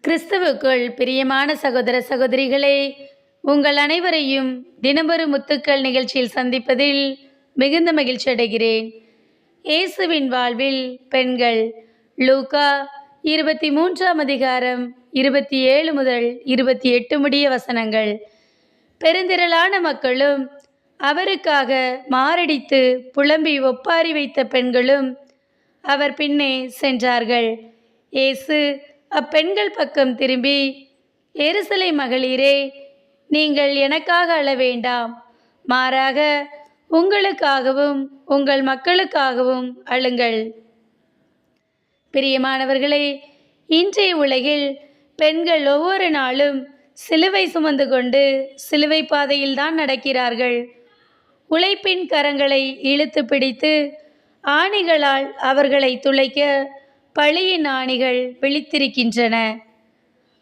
கிறிஸ்துவுக்குள் பிரியமான சகோதர சகோதரிகளே, உங்கள் அனைவரையும் தினமொரு முத்துக்கள் நிகழ்ச்சியில் சந்திப்பதில் மிகுந்த மகிழ்ச்சி அடைகிறேன். இயேசுவின் வாழ்வில் பெண்கள், லூக்கா 23ஆம் அதிகாரம் 27 முதல் 28 முடிய வசனங்கள். பெருந்திரளான மக்களும் அவருக்காக மாரடித்து புலம்பி ஒப்பாரி வைத்த பெண்களும் அவர் பின்னே சென்றார்கள். இயேசு அப்பெண்கள் பக்கம் திரும்பி, எருசலேம் மகளிரே, நீங்கள் எனக்காக அழ வேண்டாம், மாறாக உங்களுக்காகவும் உங்கள் மக்களுக்காகவும் அழுங்கள். பிரியமானவர்களே, இன்றைய உலகில் பெண்கள் ஒவ்வொரு நாளும் சிலுவை சுமந்து கொண்டு சிலுவை பாதையில் தான் நடக்கிறார்கள். உழைப்பின் கரங்களை இழுத்து பிடித்து ஆணிகளால் அவர்களை துளைக்க பழியின் ஆணிகள் விழித்திருக்கின்றன.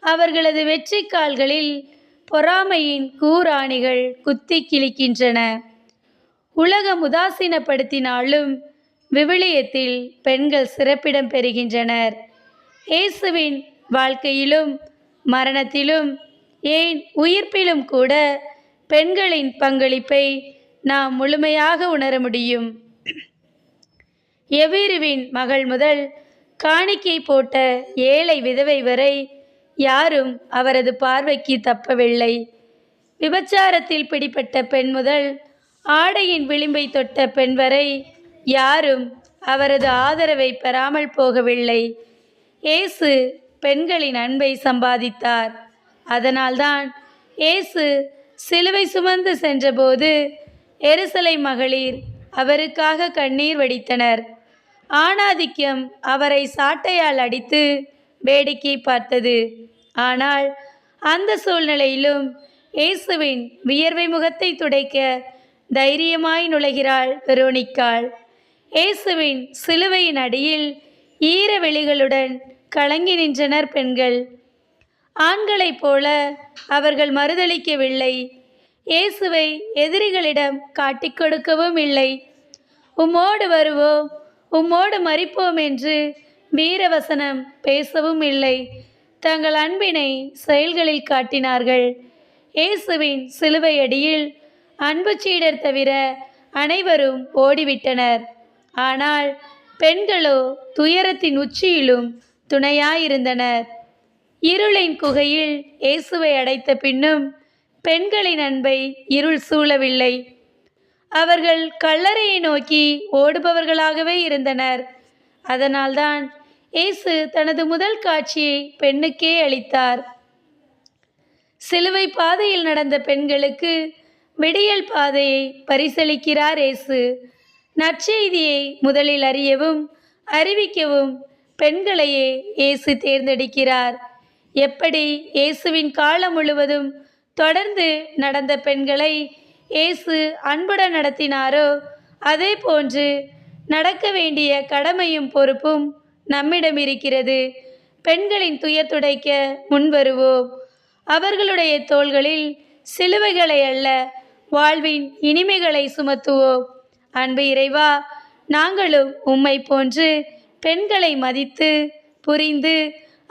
அவர்களது வெற்றி கால்களில் பொறாமையின் கூராணிகள் குத்தி கிழிக்கின்றன. உலகம் உதாசீனப்படுத்தினாலும் விவிலியத்தில் பெண்கள் சிறப்பிடம் பெறுகின்றனர். இயேசுவின் வாழ்க்கையிலும் மரணத்திலும், ஏன் உயிர்ப்பிலும் கூட பெண்களின் பங்களிப்பை நாம் முழுமையாக உணர முடியும். எவீருவின் மகள் முதல் காணிக்கை போட்ட ஏழை விதவை வரை யாரும் அவரது பார்வைக்கு தப்பவில்லை. விபச்சாரத்தில் பிடிபட்ட பெண் முதல் ஆடையின் விளிம்பை தொட்ட பெண் வரை யாரும் அவரது ஆதரவை பெறாமல் போகவில்லை. இயேசு பெண்களின் அன்பை சம்பாதித்தார். அதனால்தான் இயேசு சிலுவை சுமந்து சென்றபோது எருசலேம் மகளிர் அவருக்காக கண்ணீர் வடித்தனர். ஆணாதிக்கம் அவரை சாட்டையால் அடித்து வேடிக்கை பார்த்தது. ஆனால் அந்த சூழ்நிலையிலும் இயேசுவின் வியர்வை முகத்தை துடைக்க தைரியமாய் நுழைகிறாள் வெரோனிக்காள். இயேசுவின் சிலுவையின் அடியில் ஈர வெளிகளுடன் கலங்கி நின்றனர் பெண்கள். ஆண்களைப் போல அவர்கள் மறுதளிக்கவில்லை. இயேசுவை எதிரிகளிடம் காட்டிக் கொடுக்கவும் இல்லை. உம்மோடு வருவோம், உம்மோடு மரிப்போம் என்று வீரவசனம் பேசவும் இல்லை. தங்கள் அன்பினை செயல்களில் காட்டினார்கள். இயேசுவின் சிலுவை அடியில் அன்பு சீடர் தவிர அனைவரும் ஓடிவிட்டனர். ஆனால் பெண்களோ துயரத்தின் உச்சியிலும் துணையாயிருந்தனர். இருளின் குகையில் இயேசுவை அடைத்த பின்னும் பெண்களின் அன்பை இருள் சூழவில்லை. அவர்கள் கல்லறையை நோக்கி ஓடுபவர்களாகவே இருந்தனர். அதனால்தான் இயேசு தனது முதல் காட்சியை பெண்ணுக்கே அளித்தார். சிலுவை பாதையில் நடந்த பெண்களுக்கு விடியல் பாதையை பரிசளிக்கிறார் இயேசு. நற்செய்தியை முதலில் அறியவும் அறிவிக்கவும் பெண்களையே இயேசு தேர்ந்தெடுக்கிறார். எப்படி இயேசுவின் காலம் முழுவதும் தொடர்ந்து நடந்த பெண்களை இயேசு அன்புடன் நடத்தினாரோ, அதே போன்று நடக்க வேண்டிய கடமையும் பொறுப்பும் நம்மிடம் இருக்கிறது. பெண்களின் துயர் துடைக்க முன்வருவோம். அவர்களுடைய தோள்களில் சிலுவைகளை அல்ல, வாழ்வின் இனிமைகளை சுமத்துவோம். அன்பு இறைவா, நாங்களும் உம்மை போன்று பெண்களை மதித்து புரிந்து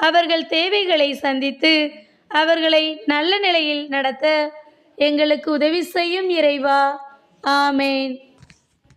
அவர்கள் தேவைகளை சந்தித்து அவர்களை நல்ல நிலையில் நடத்த எங்களுக்கு உதவி செய்யும் இறைவா. ஆமேன்.